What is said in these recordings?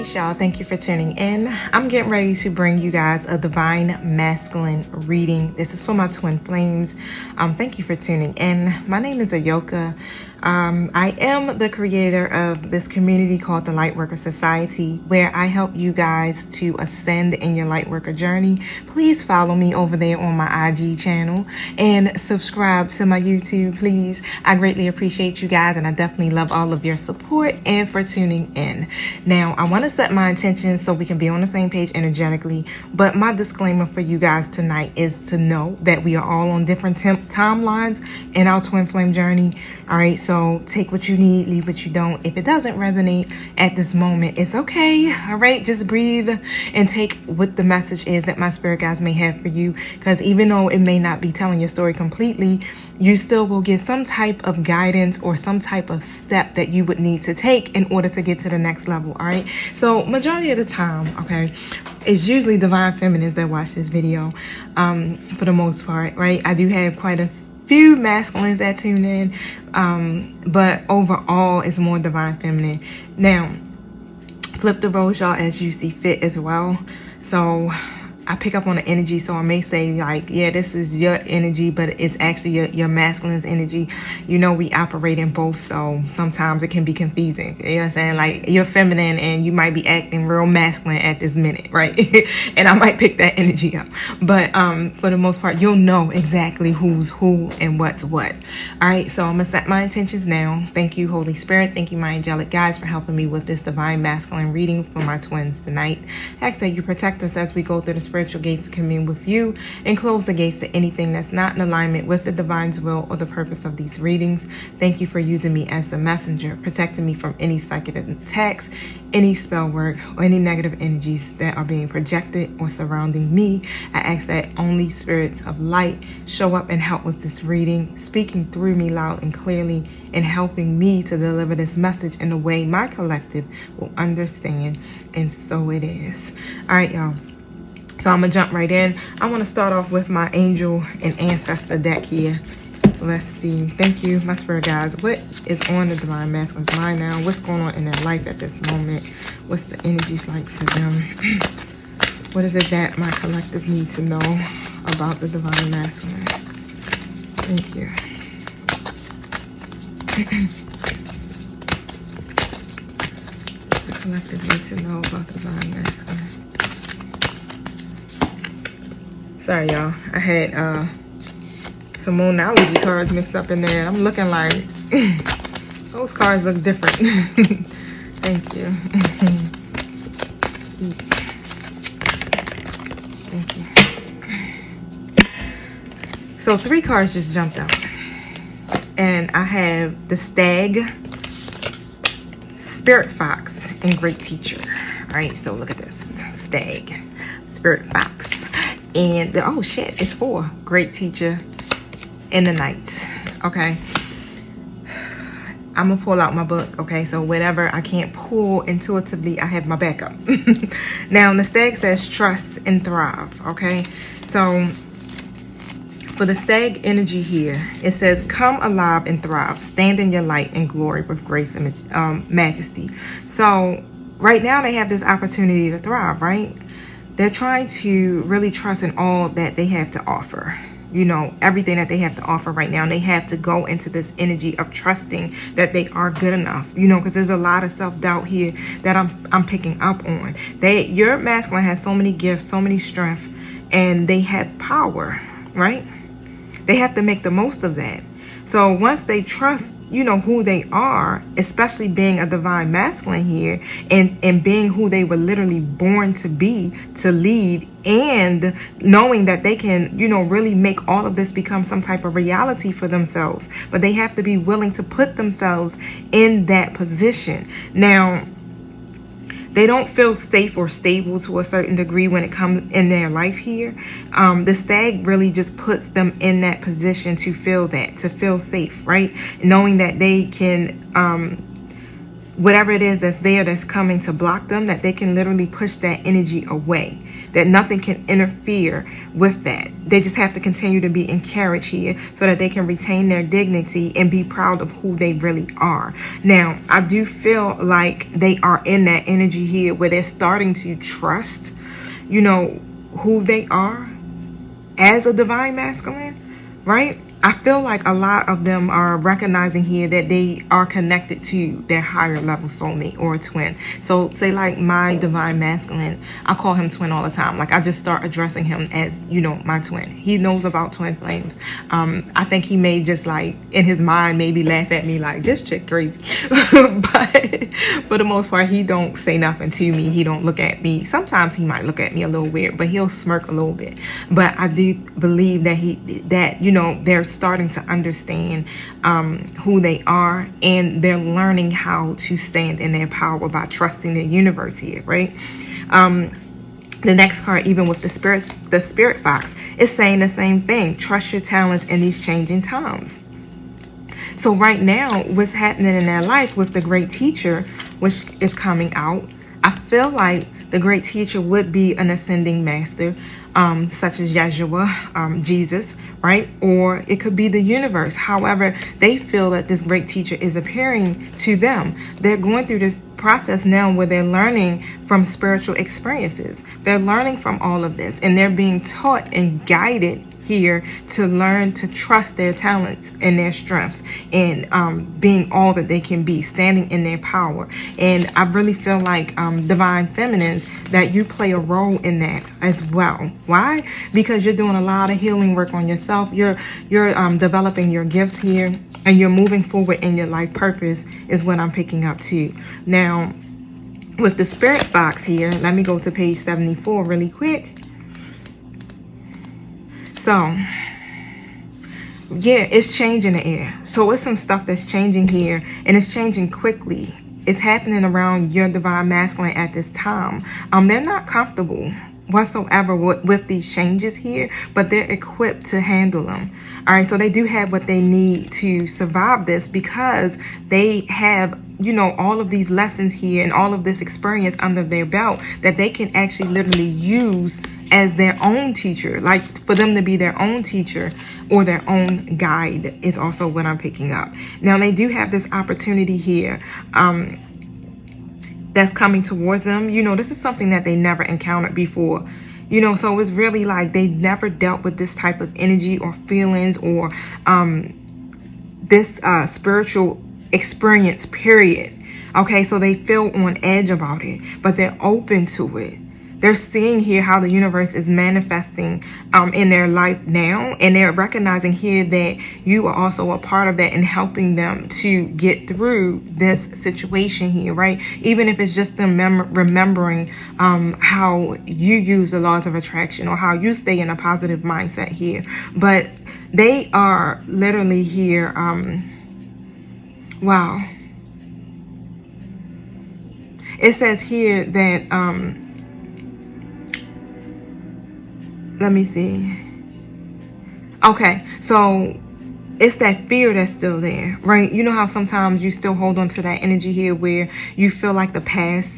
Peace, y'all. Thank you for tuning in. I'm getting ready to bring you guys a divine masculine reading. This is for my twin flames. Thank you for tuning in. My name is Ayoka. I am the creator of this community called the Lightworker Society, where I help you guys to ascend in your Lightworker journey. Please follow me over there on my IG channel and subscribe to my YouTube, please. I greatly appreciate you guys, and I definitely love all of your support and for tuning in. Now, I want to set my intentions so we can be on the same page energetically, but my disclaimer for you guys tonight is to know that we are all on different timelines in our twin flame journey. All right, so take what you need, leave what you don't. If it doesn't resonate at this moment, it's okay. All right, just breathe and take what the message is that my spirit guides may have for you, because even though it may not be telling your story completely, you still will get some type of guidance or some type of step that you would need to take in order to get to the next level. All right, so majority of the time, okay, it's usually divine feminines that watch this video, for the most part, right? I do have quite a few masculines that tune in, but overall it's more divine feminine. Now, flip the roles, y'all, as you see fit as well. So I pick up on the energy, so I may say like, yeah, this is your energy, but it's actually your masculine's energy. You know, we operate in both, so sometimes it can be confusing. You know what I'm saying? Like, you're feminine and you might be acting real masculine at this minute, right? And I might pick that energy up. But for the most part, you'll know exactly who's who and what's what. All right, so I'm gonna set my intentions now. Thank you, Holy Spirit. Thank you, my angelic guides, for helping me with this divine masculine reading for my twins tonight. I ask that you protect us as we go through the spiritual gates to commune with you, and close the gates to anything that's not in alignment with the divine's will or the purpose of these readings. Thank you for using me as the messenger, protecting me from any psychic attacks, any spell work, or any negative energies that are being projected or surrounding me. I ask that only spirits of light show up and help with this reading, speaking through me loud and clearly, and helping me to deliver this message in a way my collective will understand. And so it is. All right, y'all. So I'm gonna jump right in. I want to start off with my angel and ancestor deck here. So let's see. Thank you, my spirit guides. What is on the divine masculine's mind now? What's going on in their life at this moment? What's the energies like for them? What is it that my collective needs to know about the divine masculine? Thank you. The collective needs to know about the divine masculine. Sorry, y'all. I had some monology cards mixed up in there. I'm looking like those cards look different. Thank you. Thank you. So 3 cards just jumped out, and I have the Stag, Spirit Fox, and Great Teacher. All right, so look at this. Stag, Spirit Fox, and oh shit, it's 4. Great Teacher in the Night. Okay, I'm gonna pull out my book. Okay, so whenever I can't pull intuitively, I have my backup. Now the Stag says trust and thrive. Okay, so for the Stag energy here, it says come alive and thrive, stand in your light and glory with grace and majesty. So right now they have this opportunity to thrive, right? They're trying to really trust in all that they have to offer. You know, everything that they have to offer right now. And they have to go into this energy of trusting that they are good enough. You know, because there's a lot of self-doubt here that I'm picking up on. Your masculine has so many gifts, so many strength, and they have power, right? They have to make the most of that. So once they trust, you know, who they are, especially being a divine masculine here, and being who they were literally born to be, to lead, and knowing that they can, you know, really make all of this become some type of reality for themselves. But they have to be willing to put themselves in that position. Now, they don't feel safe or stable to a certain degree when it comes in their life here. The Stag really just puts them in that position to feel that, to feel safe, right? Knowing that they can, whatever it is that's there that's coming to block them, that they can literally push that energy away. that nothing can interfere with that. They just have to continue to be encouraged here so that they can retain their dignity and be proud of who they really are. Now, I do feel like they are in that energy here where they're starting to trust, you know, who they are as a divine masculine, right? I feel like a lot of them are recognizing here that they are connected to their higher level soulmate or a twin. So say like my divine masculine, I call him twin all the time. Like I just start addressing him as, you know, my twin. He knows about twin flames. I think he may just like in his mind maybe laugh at me like, this chick crazy. But for the most part, he don't say nothing to me. He don't look at me. Sometimes he might look at me a little weird, but he'll smirk a little bit. But I do believe that you know, they're starting to understand who they are, and they're learning how to stand in their power by trusting the universe here, right? The next card, even with the spirit fox, is saying the same thing. Trust your talents in these changing times. So right now, what's happening in their life with the great teacher, which is coming out, I feel like the great teacher would be an ascending master, such as Yeshua, Jesus, right? Or it could be the universe. However, they feel that this great teacher is appearing to them. They're going through this process now where they're learning from spiritual experiences. They're learning from all of this, and they're being taught and guided here to learn to trust their talents and their strengths, and being all that they can be, standing in their power. And I really feel like divine feminines, that you play a role in that as well. Why? Because you're doing a lot of healing work on yourself. You're developing your gifts here, and you're moving forward in your life purpose is what I'm picking up too. Now, with the spirit fox here, let me go to page 74 really quick. So, yeah, it's changing the air. So it's some stuff that's changing here, and it's changing quickly. It's happening around your divine masculine at this time. They're not comfortable whatsoever with these changes here, but they're equipped to handle them. All right, so they do have what they need to survive this, because they have, you know, all of these lessons here and all of this experience under their belt that they can actually literally use as their own teacher. Like for them to be their own teacher or their own guide is also what I'm picking up. Now they do have this opportunity here that's coming towards them. You know, this is something that they never encountered before. You know, so it's really like they never dealt with this type of energy or feelings or this spiritual experience, period. Okay, so they feel on edge about it, but they're open to it. They're seeing here how the universe is manifesting in their life now, and they're recognizing here that you are also a part of that and helping them to get through this situation here, right? Even if it's just them remembering how you use the laws of attraction or how you stay in a positive mindset here. But they are literally here. Wow. It says here that let me see. Okay, so it's that fear that's still there, right? You know how sometimes you still hold on to that energy here where you feel like the past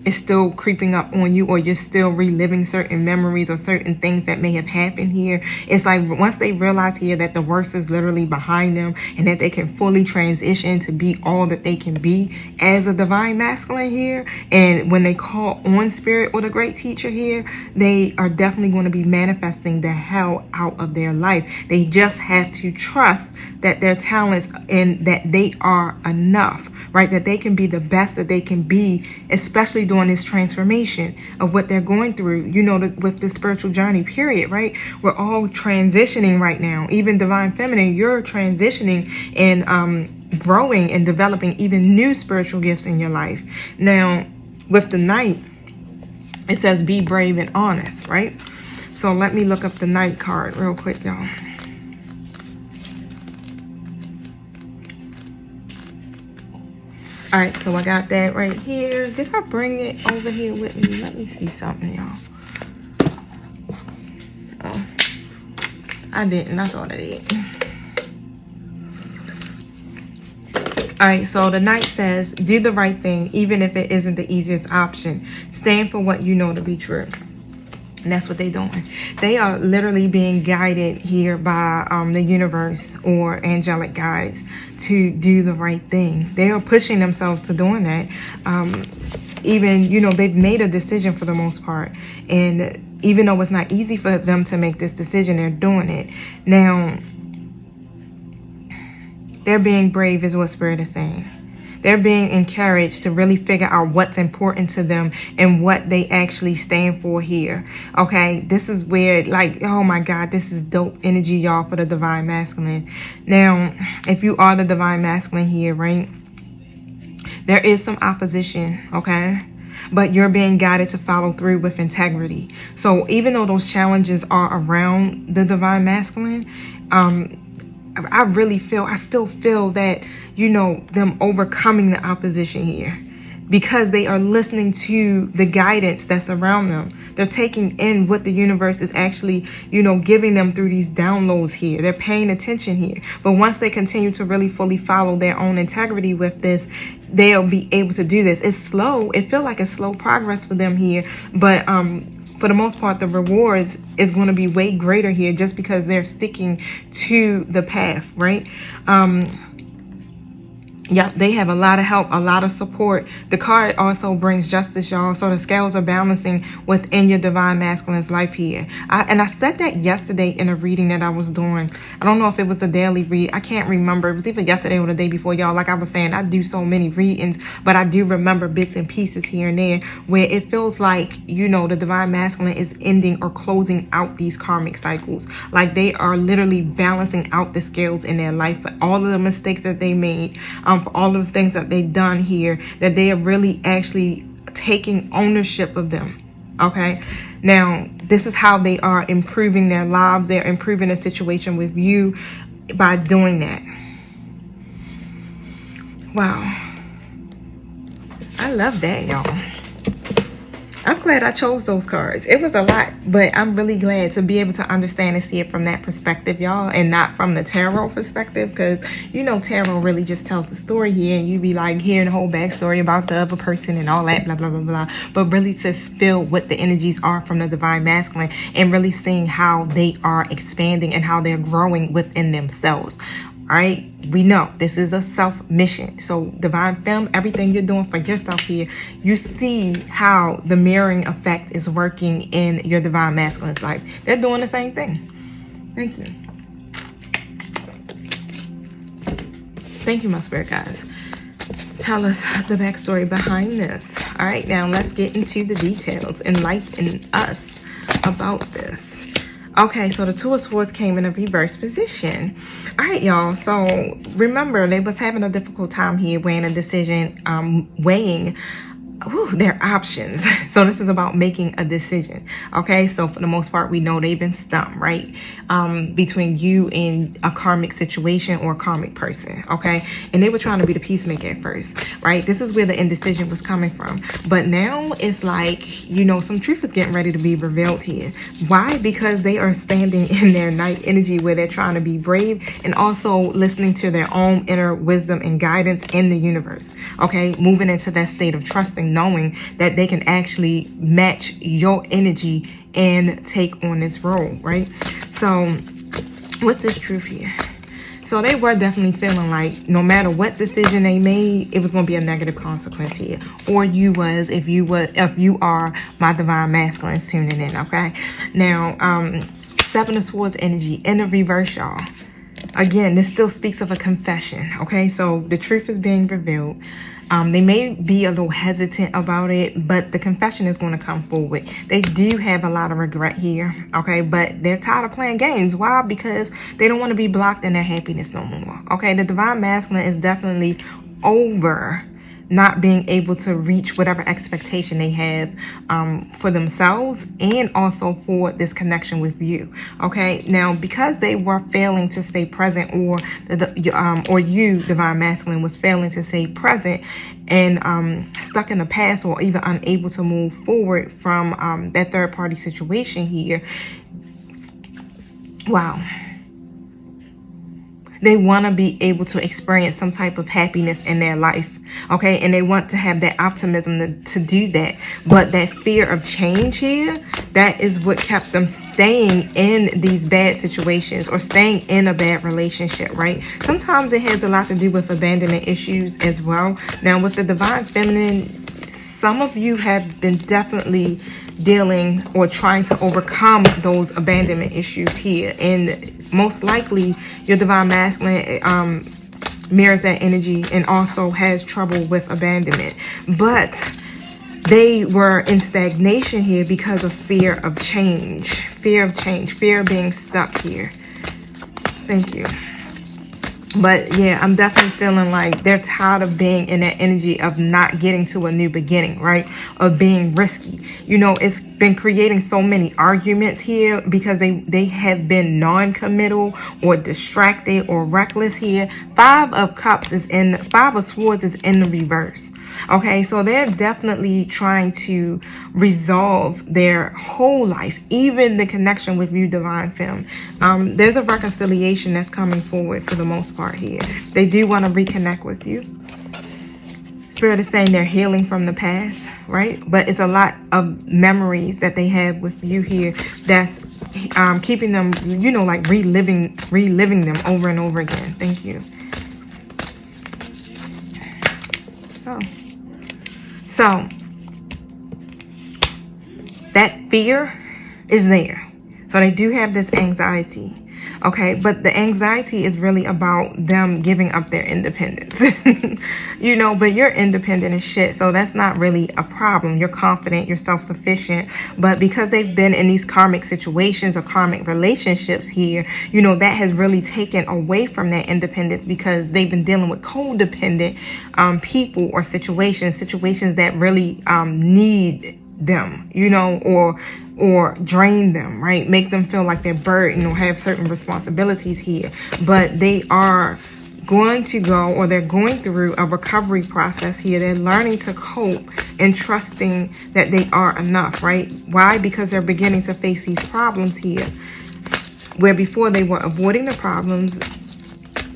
is still creeping up on you, or you're still reliving certain memories or certain things that may have happened here. It's like once they realize here that the worst is literally behind them and that they can fully transition to be all that they can be as a divine masculine here, and when they call on spirit or the great teacher here, they are definitely going to be manifesting the hell out of their life. They just have to trust that their talents and that they are enough, right? That they can be the best that they can be, especially during this transformation of what they're going through, you know, with the spiritual journey, period, right? We're all transitioning right now. Even divine feminine, you're transitioning and growing and developing even new spiritual gifts in your life. Now, with the Knight, it says be brave and honest, right? So let me look up the Knight card real quick, y'all. All right, so I got that right here. Did I bring it over here with me? Let me see something, y'all. Oh, I didn't. I thought I did. All right, so the Knight says, do the right thing, even if it isn't the easiest option. Stand for what you know to be true. And that's what they're doing. They are literally being guided here by the universe or angelic guides to do the right thing. They are pushing themselves to doing that. Even, you know, they've made a decision for the most part. And even though it's not easy for them to make this decision, they're doing it. Now, they're being brave is what Spirit is saying. They're being encouraged to really figure out what's important to them and what they actually stand for here. Okay, this is where, like, oh my God, this is dope energy, y'all, for the Divine Masculine. Now, if you are the Divine Masculine here, right, there is some opposition, okay? But you're being guided to follow through with integrity. So even though those challenges are around the Divine Masculine, I still feel that, you know, them overcoming the opposition here because they are listening to the guidance that's around them. They're taking in what the universe is actually, you know, giving them through these downloads here. They're paying attention here. But once they continue to really fully follow their own integrity with this, they'll be able to do this. It's slow. It feels like it's slow progress for them here. But, for the most part, the rewards is going to be way greater here just because they're sticking to the path, right? Yep, they have a lot of help, a lot of support. The card also brings justice, y'all. So the scales are balancing within your Divine Masculine's life here. And I said that yesterday in a reading that I was doing. I don't know if it was a daily read. I can't remember. It was either yesterday or the day before, y'all. Like I was saying, I do so many readings, but I do remember bits and pieces here and there where it feels like, you know, the Divine Masculine is ending or closing out these karmic cycles. Like they are literally balancing out the scales in their life for all of the mistakes that they made, for all of the things that they've done here, that they are really actually taking ownership of them. Okay, now this is how they are improving their lives. They're improving the situation with you by doing that. Wow, I love that, y'all. I'm glad I chose those cards. It was a lot, but I'm really glad to be able to understand and see it from that perspective, y'all, and not from the tarot perspective, because, you know, tarot really just tells the story here, and you be like hearing the whole backstory about the other person and all that, blah, blah, blah, blah. But really to feel what the energies are from the Divine Masculine and really seeing how they are expanding and how they're growing within themselves. All right, we know this is a self mission. So Divine Femme, everything you're doing for yourself here, you see how the mirroring effect is working in your Divine Masculine's life. They're doing the same thing. Thank you. Thank you, my spirit guys. Tell us the backstory behind this. All right, now let's get into the details. Enlighten us about this. Okay, so the Two of Swords came in a reverse position. All right, y'all. So remember, they was having a difficult time here weighing a decision, weighing their options. So this is about making a decision. Okay, so for the most part, we know they've been stumped, right? Between you and a karmic situation or a karmic person. Okay, and they were trying to be the peacemaker at first, right? This is where the indecision was coming from. But now it's like, you know, some truth is getting ready to be revealed here. Why? Because they are standing in their night energy where they're trying to be brave and also listening to their own inner wisdom and guidance in the universe. Okay, moving into that state of trusting, knowing that they can actually match your energy and take on this role, right? So what's this truth here? So they were definitely feeling like no matter what decision they made, it was going to be a negative consequence here. Or you was, if you are my Divine Masculine tuning in, okay? Now, Seven of Swords energy in the reverse, y'all. Again, this still speaks of a confession, okay? So the truth is being revealed. They may be a little hesitant about it, but the confession is going to come forward. They do have a lot of regret here, okay? But they're tired of playing games. Why? Because they don't want to be blocked in their happiness no more, okay? The Divine Masculine is definitely over not being able to reach whatever expectation they have for themselves and also for this connection with you. Okay, now because they were failing to stay present, or you, Divine Masculine, was failing to stay present and stuck in the past or even unable to move forward from that third party situation here. Wow. They want to be able to experience some type of happiness in their life. Okay, and they want to have that optimism to do that. But that fear of change here, that is what kept them staying in these bad situations or staying in a bad relationship, right? Sometimes it has a lot to do with abandonment issues as well. Now, with the Divine Feminine, some of you have been definitely dealing or trying to overcome those abandonment issues here. And most likely, your Divine Masculine mirrors that energy and also has trouble with abandonment. But they were in stagnation here because of fear of change. Fear of change. Fear of being stuck here. Thank you. But yeah, I'm definitely feeling like they're tired of being in that energy of not getting to a new beginning, right? Of being risky. You know, it's been creating so many arguments here because they have been non-committal or distracted or reckless here. Five of Swords is in the reverse. Okay, so they're definitely trying to resolve their whole life, even the connection with you, Divine Femme. There's a reconciliation that's coming forward for the most part here. They do want to reconnect with you. Spirit is saying they're healing from the past, right? But it's a lot of memories that they have with you here that's keeping them, you know, like reliving them over and over again. Thank you. Oh. So, that fear is there. So they do have this anxiety. Okay, but the anxiety is really about them giving up their independence. You know, but you're independent as shit, so that's not really a problem. You're confident, you're self-sufficient. But because they've been in these karmic situations or karmic relationships here, you know, that has really taken away from their independence because they've been dealing with codependent people or situations that really need them, you know, or drain them, right? Make them feel like they're burdened or have certain responsibilities here. But they are going to go, or they're going through a recovery process here. They're learning to cope and trusting that they are enough, right? Why? Because they're beginning to face these problems here. Where before they were avoiding the problems,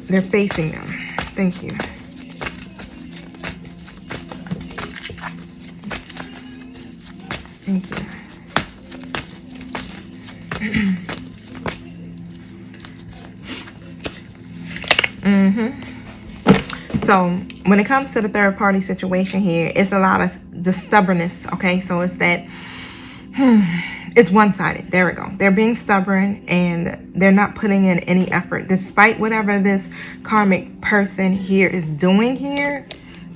they're facing them. Thank you. Thank you. So when it comes to the third party situation here, it's a lot of the stubbornness. Okay, so it's that it's one-sided. There we go. They're being stubborn and they're not putting in any effort despite whatever this karmic person here is doing here.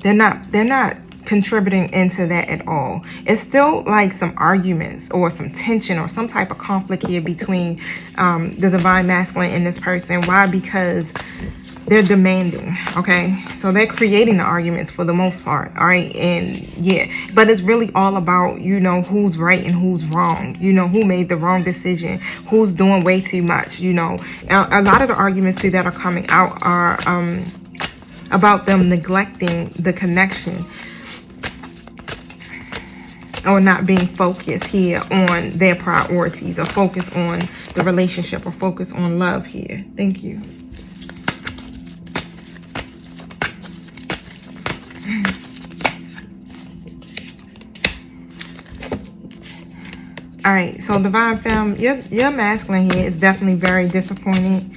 They're not contributing into that at all. It's still like some arguments or some tension or some type of conflict here between the Divine Masculine and this person. Why? Because they're demanding. Okay, so they're creating the arguments for the most part. All right, and yeah, but it's really all about, you know, who's right and who's wrong, you know, who made the wrong decision, who's doing way too much. You know, a lot of the arguments too that are coming out are about them neglecting the connection or not being focused here on their priorities, or focus on the relationship, or focus on love here. Thank you. All right, so Divine Femme, your masculine here is definitely very disappointed,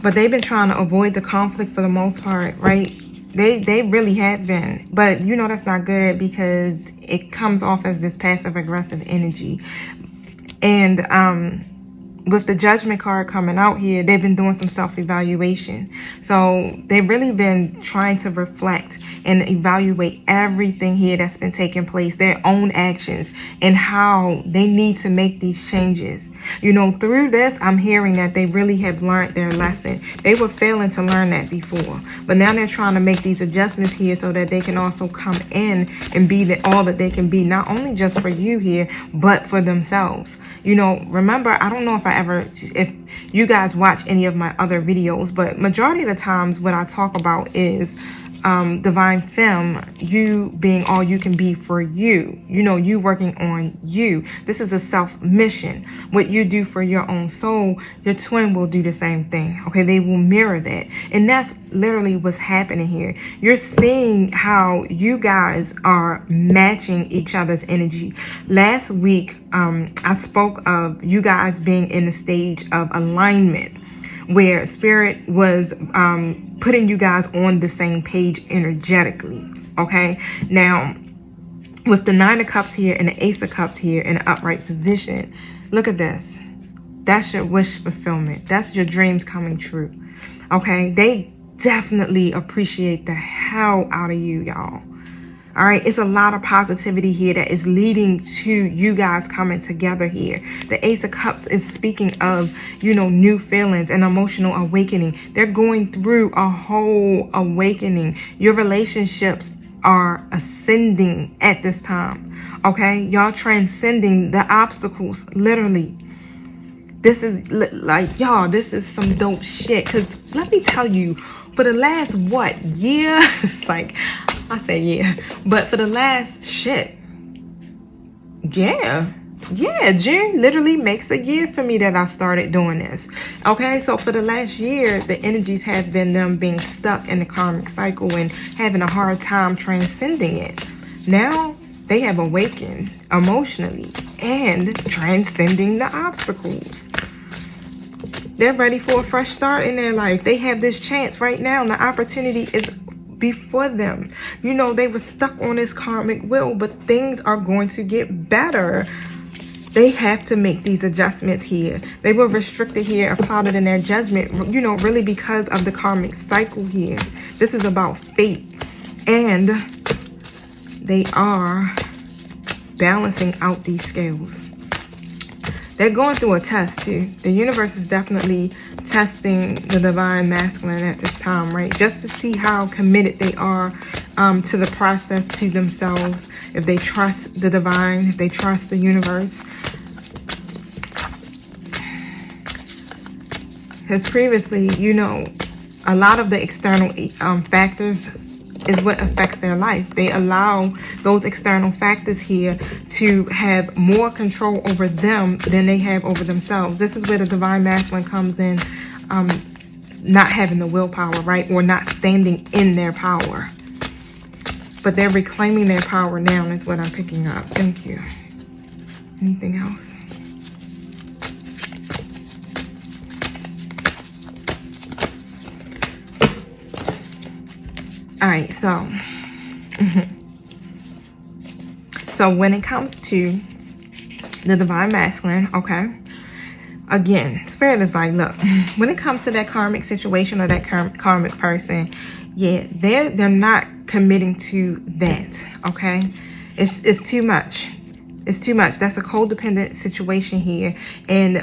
but they've been trying to avoid the conflict for the most part, right? They really have been, but you know that's not good because it comes off as this passive aggressive energy. And with the Judgment card coming out here, they've been doing some self-evaluation. So they've really been trying to reflect and evaluate everything here that's been taking place, their own actions, and how they need to make these changes. You know, through this, I'm hearing that they really have learned their lesson. They were failing to learn that before, but now they're trying to make these adjustments here so that they can also come in and be all that they can be, not only just for you here, but for themselves. You know, remember, I don't know if you guys watch any of my other videos, but majority of the times what I talk about is divine femme, you being all you can be for you, you working on you. This is a self mission. What you do for your own soul, your twin will do the same thing. Okay, they will mirror that. And that's literally what's happening here. You're seeing how you guys are matching each other's energy. Last week, I spoke of you guys being in the stage of alignment, where spirit was putting you guys on the same page energetically. Okay, now with the Nine of Cups here and the Ace of Cups here in an upright position, look at this. That's your wish fulfillment. That's your dreams coming true. Okay, they definitely appreciate the hell out of you, y'all. All right, it's a lot of positivity here that is leading to you guys coming together here. The Ace of Cups is speaking of, new feelings and emotional awakening. They're going through a whole awakening. Your relationships are ascending at this time. Okay, y'all transcending the obstacles, literally. This is like, y'all, this is some dope shit. Because let me tell you, for the last, year? It's like, I say yeah. But for the last yeah, June literally makes a year for me that I started doing this. Okay, so for the last year, the energies have been them being stuck in the karmic cycle and having a hard time transcending it. Now, they have awakened emotionally and transcending the obstacles. They're ready for a fresh start in their life. They have this chance right now, and the opportunity is before them. They were stuck on this karmic wheel, but things are going to get better. They have to make these adjustments here. They were restricted here, applauded in their judgment, really because of the karmic cycle here. This is about fate. And they are balancing out these scales. They're going through a test too. The universe is definitely testing the divine masculine at this time, right? Just to see how committed they are to the process, to themselves, if they trust the divine, if they trust the universe. Because previously, a lot of the external factors is what affects their life. They allow those external factors here to have more control over them than they have over themselves. This is where the divine masculine comes in, not having the willpower, right? Or not standing in their power. But they're reclaiming their power now, is what I'm picking up. Thank you. Anything else? All right, so when it comes to the divine masculine, okay, again, spirit is like, look, when it comes to that karmic situation or that karmic person, yeah, they're not committing to that, okay? It's too much. It's too much. That's a codependent situation here. And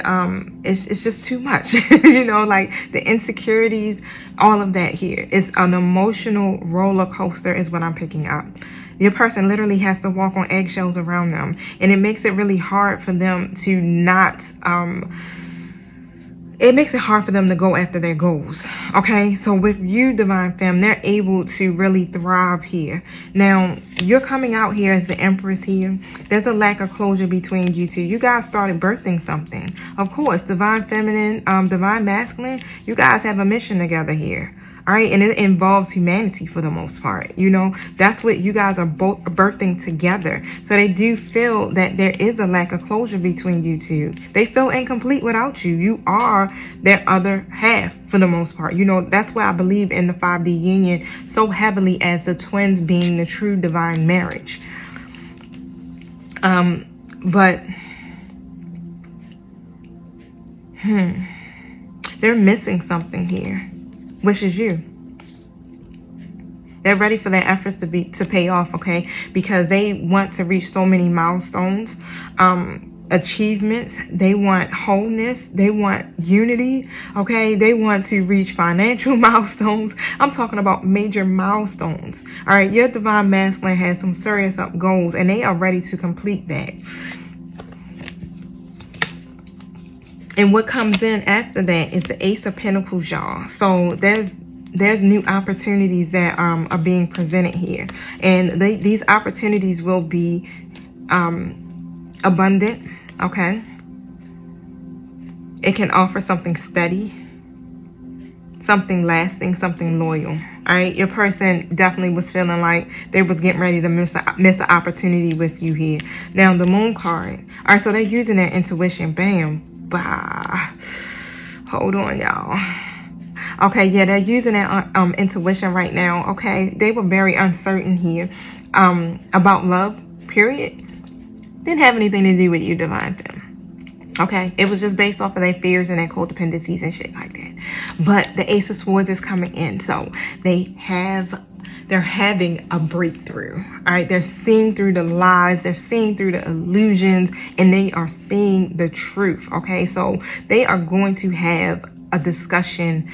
it's just too much. Like the insecurities, all of that here. It's an emotional roller coaster is what I'm picking up. Your person literally has to walk on eggshells around them. And it makes it really hard for them to not... it makes it hard for them to go after their goals. Okay, so with you, divine femme, they're able to really thrive here. Now, you're coming out here as the empress here. There's a lack of closure between you two. You guys started birthing something. Of course, divine feminine, divine masculine, you guys have a mission together here. All right, and it involves humanity for the most part. That's what you guys are both birthing together. So they do feel that there is a lack of closure between you two. They feel incomplete without you. You are their other half for the most part. That's why I believe in the 5D union so heavily, as the twins being the true divine marriage. But they're missing something here, which is you. They're ready for their efforts to pay off, okay? Because they want to reach so many milestones, achievements. They want wholeness. They want unity, okay? They want to reach financial milestones. I'm talking about major milestones. All right, your divine masculine has some serious goals, and they are ready to complete that. And what comes in after that is the Ace of Pentacles, y'all. So there's there's new opportunities that are being presented here. And these opportunities will be abundant, okay? It can offer something steady, something lasting, something loyal. All right, your person definitely was feeling like they was getting ready to miss an opportunity with you here. Now, the moon card. All right, so they're using their intuition. Bam. Bah. Hold on, y'all. Okay, yeah, they're using their intuition right now. Okay, they were very uncertain here about love, period. Didn't have anything to do with you, Divine Femme. Okay, it was just based off of their fears and their codependencies and shit like that. But the Ace of Swords is coming in, so they're having a breakthrough. All right, they're seeing through the lies, they're seeing through the illusions, and they are seeing the truth. Okay, so they are going to have a discussion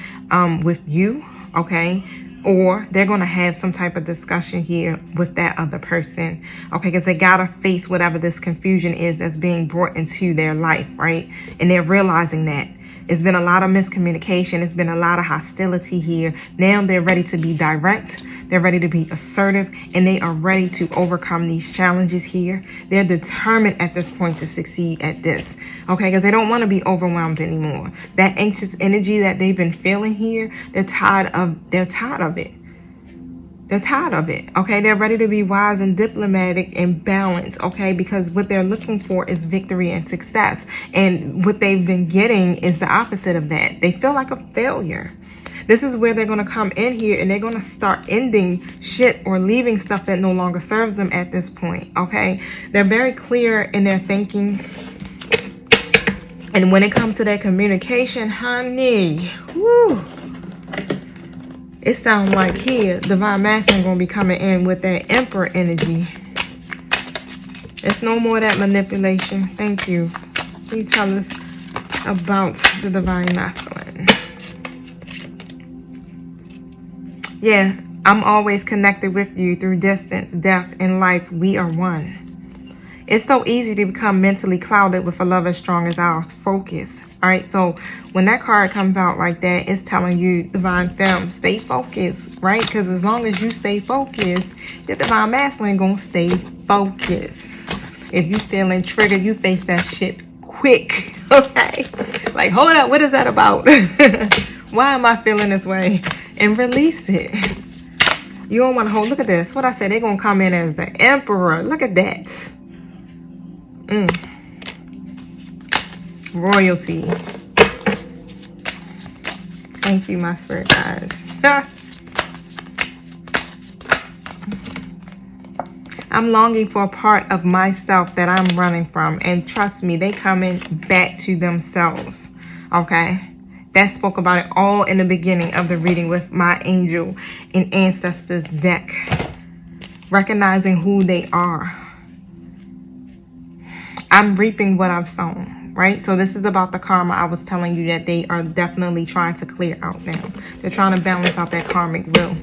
with you, okay, or they're going to have some type of discussion here with that other person, okay, because they got to face whatever this confusion is that's being brought into their life, right? And they're realizing that it's been a lot of miscommunication. It's been a lot of hostility here. Now they're ready to be direct. They're ready to be assertive, and they are ready to overcome these challenges here. They're determined at this point to succeed at this, okay, because they don't want to be overwhelmed anymore. That anxious energy that they've been feeling here, they're tired of it. They're tired of it, okay? They're ready to be wise and diplomatic and balanced, okay? Because what they're looking for is victory and success. And what they've been getting is the opposite of that. They feel like a failure. This is where they're going to come in here and they're going to start ending shit or leaving stuff that no longer serves them at this point, okay? They're very clear in their thinking. And when it comes to their communication, honey, woo, it sounds like here, Divine Masculine going to be coming in with that Emperor energy. It's no more that manipulation. Thank you. Can you tell us about the Divine Masculine? Yeah, I'm always connected with you through distance, death, and life. We are one. It's so easy to become mentally clouded with a love as strong as ours. Focus. All right, so when that card comes out like that, it's telling you, Divine Femme, stay focused, right? Because as long as you stay focused, the Divine Masculine gonna stay focused. If you feeling triggered, you face that shit quick, okay? Like, hold up, what is that about? Why am I feeling this way? And release it. You don't want to hold. Look at this. What I said, they're gonna come in as the Emperor. Look at that. Royalty. Thank you, my spirit guides. I'm longing for a part of myself that I'm running from. And trust me, they coming back to themselves. Okay? That spoke about it all in the beginning of the reading with my angel and ancestors deck. Recognizing who they are. I'm reaping what I've sown, right? So this is about the karma I was telling you that they are definitely trying to clear out now. They're trying to balance out that karmic will.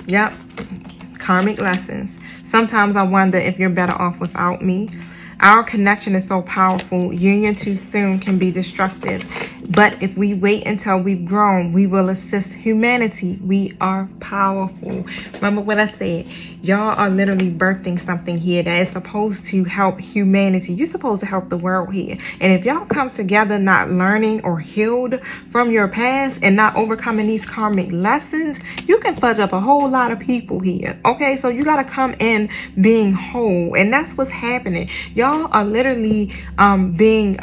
Yep. Karmic lessons. Sometimes I wonder if you're better off without me. Our connection is so powerful. Union too soon can be destructive. But if we wait until we've grown, we will assist humanity. We are powerful. Remember what I said. Y'all are literally birthing something here that is supposed to help humanity. You're supposed to help the world here. And if y'all come together not learning or healed from your past and not overcoming these karmic lessons, you can fudge up a whole lot of people here. Okay, so you got to come in being whole. And that's what's happening. Y'all are literally being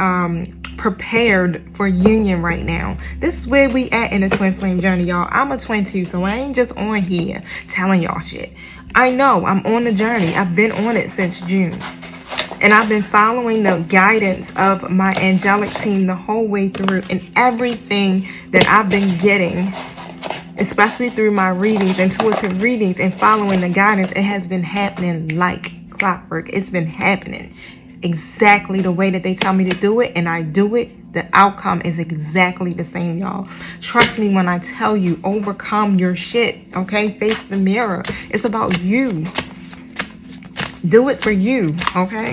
prepared for union right now. This is where we at in the twin flame journey, y'all. I'm a twin too, so I ain't just on here telling y'all shit. I know I'm on the journey. I've been on it since June, and I've been following the guidance of my angelic team the whole way through, and everything that I've been getting, especially through my readings, intuitive readings, and following the guidance, it has been happening like clockwork. It's been happening exactly the way that they tell me to do it, and I do it. The outcome is exactly the same, y'all. Trust me when I tell you, overcome your shit, okay? Face the mirror. It's about you. Do it for you, okay?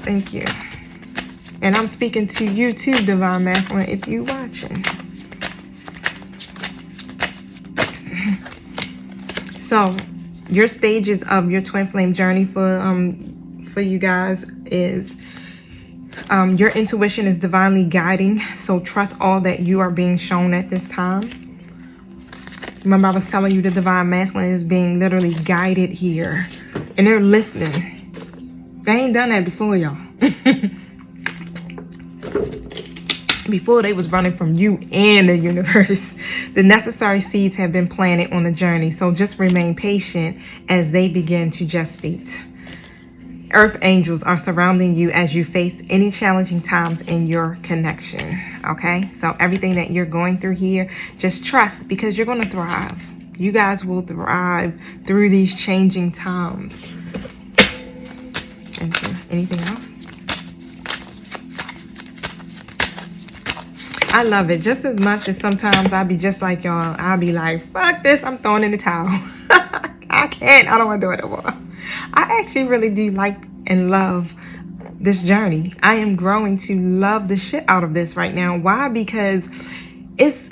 Thank you. And I'm speaking to you too, Divine Masculine, if you watching. So, your stages of your twin flame journey for you guys is your intuition is divinely guiding. So trust all that you are being shown at this time. Remember, I was telling you the Divine Masculine is being literally guided here, and they're listening. They ain't done that before, y'all. Before, they was running from you and the universe. The necessary seeds have been planted on the journey, so just remain patient as they begin to gestate. Earth angels are surrounding you as you face any challenging times in your connection. Okay, so everything that you're going through here, just trust, because you're going to thrive. You guys will thrive through these changing times. And so, anything else? I love it just as much as sometimes I'll be just like y'all. I'll be like, fuck this, I'm throwing in the towel. I don't want to do it anymore. I actually really do like and love this journey. I am growing to love the shit out of this right now. Why? Because it's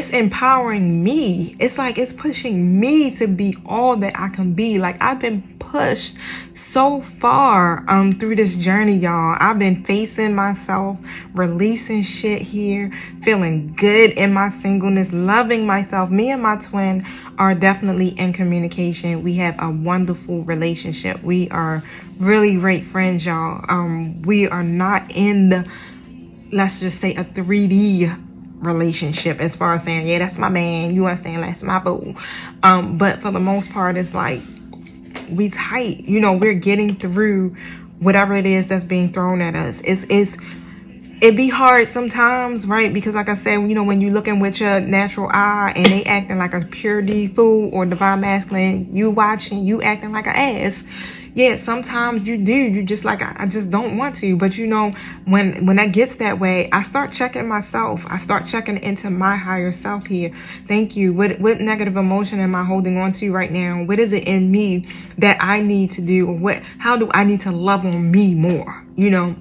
empowering me. It's like it's pushing me to be all that I can be. Like, I've been pushed so far through this journey, y'all. I've been facing myself, releasing shit here, feeling good in my singleness, loving myself. Me and my twin are definitely in communication. We have a wonderful relationship. We are really great friends, y'all. We are not in the, let's just say, a 3D relationship as far as saying, yeah, that's my man, you understand, that's my boo. But for the most part, it's like we tight, you know. We're getting through whatever it is that's being thrown at us. It be hard sometimes, right? Because like I said, you know, when you looking with your natural eye and they acting like a Ph.D. fool, or Divine Masculine, you watching, you acting like an ass. Yeah, sometimes you do. You just like, I just don't want to. But you know, when that gets that way, I start checking myself. I start checking into my higher self here. Thank you. What negative emotion am I holding on to right now? What is it in me that I need to do? Or how do I need to love on me more? You know,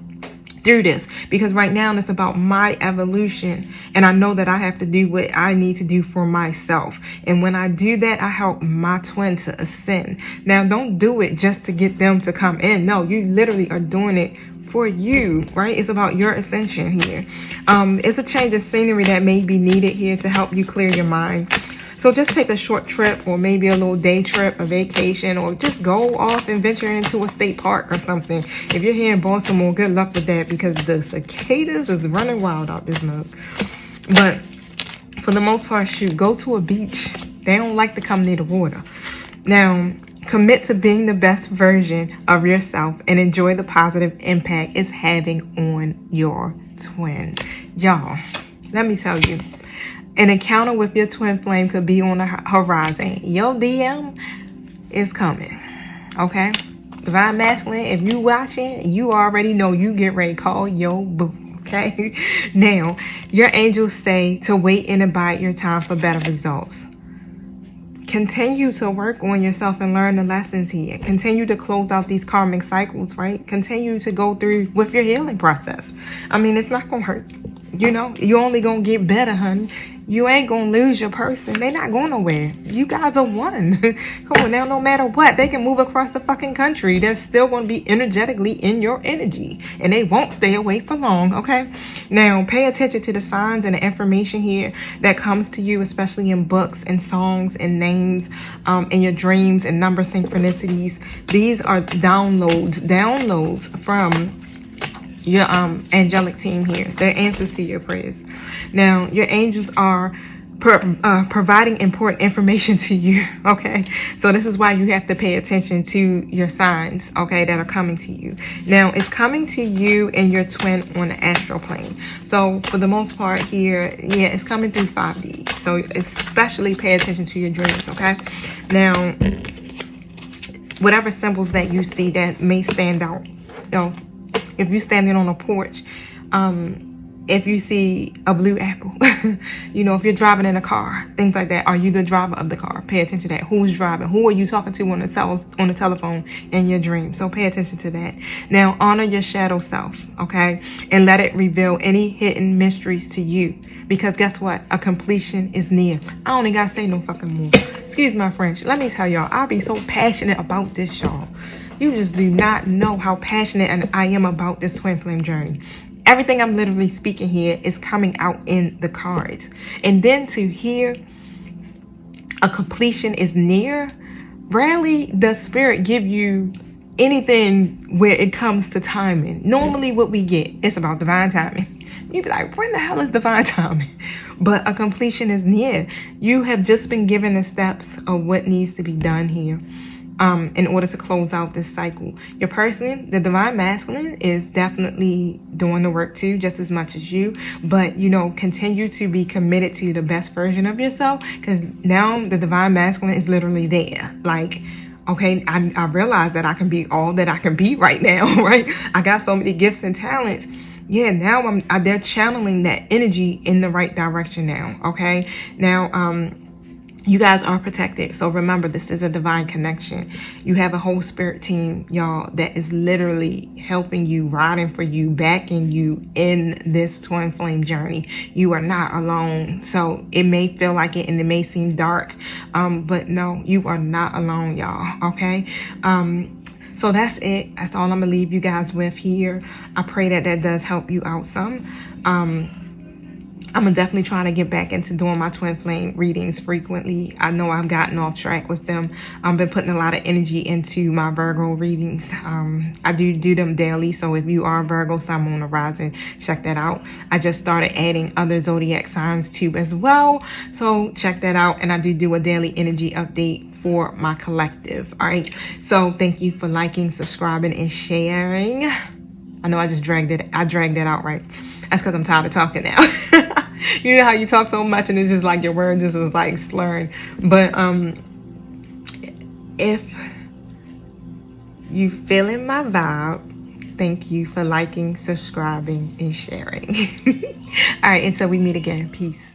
through this, because right now it's about my evolution, and I know that I have to do what I need to do for myself. And when I do that, I help my twin to ascend. Now, don't do it just to get them to come in. No, you literally are doing it for you, right? It's about your ascension here. It's a change of scenery that may be needed here to help you clear your mind. So just take a short trip, or maybe a little day trip, a vacation, or just go off and venture into a state park or something. If you're here in Baltimore, good luck with that, because the cicadas is running wild out this mug. But for the most part, shoot, go to a beach. They don't like to come near the water. Now, commit to being the best version of yourself and enjoy the positive impact it's having on your twin. Y'all, let me tell you, an encounter with your twin flame could be on the horizon. Your DM is coming, okay? Divine Masculine, if you watching, you already know you get ready to call your boo, okay? Now, your angels say to wait and abide your time for better results. Continue to work on yourself and learn the lessons here. Continue to close out these karmic cycles, right? Continue to go through with your healing process. I mean, it's not going to hurt. You know, you only going to get better, honey. You ain't going to lose your person. They not going nowhere. You guys are one. Come on now, no matter what, they can move across the fucking country. They're still going to be energetically in your energy. And they won't stay away for long, okay? Now, pay attention to the signs and the information here that comes to you, especially in books and songs and names, in your dreams and number synchronicities. These are downloads from your angelic team here. They're answers to your prayers. Now, your angels are providing important information to you, okay? So this is why you have to pay attention to your signs, okay, that are coming to you. Now, it's coming to you and your twin on the astral plane. So for the most part here, yeah, it's coming through 5D. So especially pay attention to your dreams, okay? Now, whatever symbols that you see that may stand out, you know, if you're standing on a porch, if you see a blue apple, you know, if you're driving in a car, things like that. Are you the driver of the car? Pay attention to that. Who's driving? Who are you talking to on the telephone in your dream? So pay attention to that. Now, honor your shadow self, okay? And let it reveal any hidden mysteries to you. Because guess what? A completion is near. I only gotta say no fucking more. Excuse my French. Let me tell y'all, I'll be so passionate about this, y'all. You just do not know how passionate I am about this twin flame journey. Everything I'm literally speaking here is coming out in the cards. And then to hear a completion is near, rarely does spirit give you anything where it comes to timing. Normally what we get, it's about divine timing. You'd be like, when the hell is divine timing? But a completion is near. You have just been given the steps of what needs to be done here. In order to close out this cycle. Your person, the divine masculine, is definitely doing the work too, just as much as you. But, you know, continue to be committed to the best version of yourself, because now the divine masculine is literally there. Like, okay, I realize that I can be all that I can be right now, right? I got so many gifts and talents. Yeah, now they're channeling that energy in the right direction now, okay? Now, you guys are protected. So remember, this is a divine connection. You have a whole spirit team, y'all, that is literally helping you, riding for you, backing you in this twin flame journey. You are not alone. So it may feel like it and it may seem dark, but no, you are not alone, y'all, okay? So that's it. That's all I'm gonna leave you guys with here. I pray that that does help you out some. I'm gonna definitely try to get back into doing my twin flame readings frequently. I know I've gotten off track with them. I've been putting a lot of energy into my Virgo readings. I do them daily, so if you are Virgo, Sun, Moon, or Rising, check that out. I just started adding other zodiac signs too as well, so check that out. And I do a daily energy update for my collective. All right, so thank you for liking, subscribing, and sharing. I know I just dragged that out, right? That's because I'm tired of talking now. You know how you talk so much and it's just like your word just is like slurring. But if you feeling my vibe, thank you for liking, subscribing, and sharing. All right, until we meet again. Peace.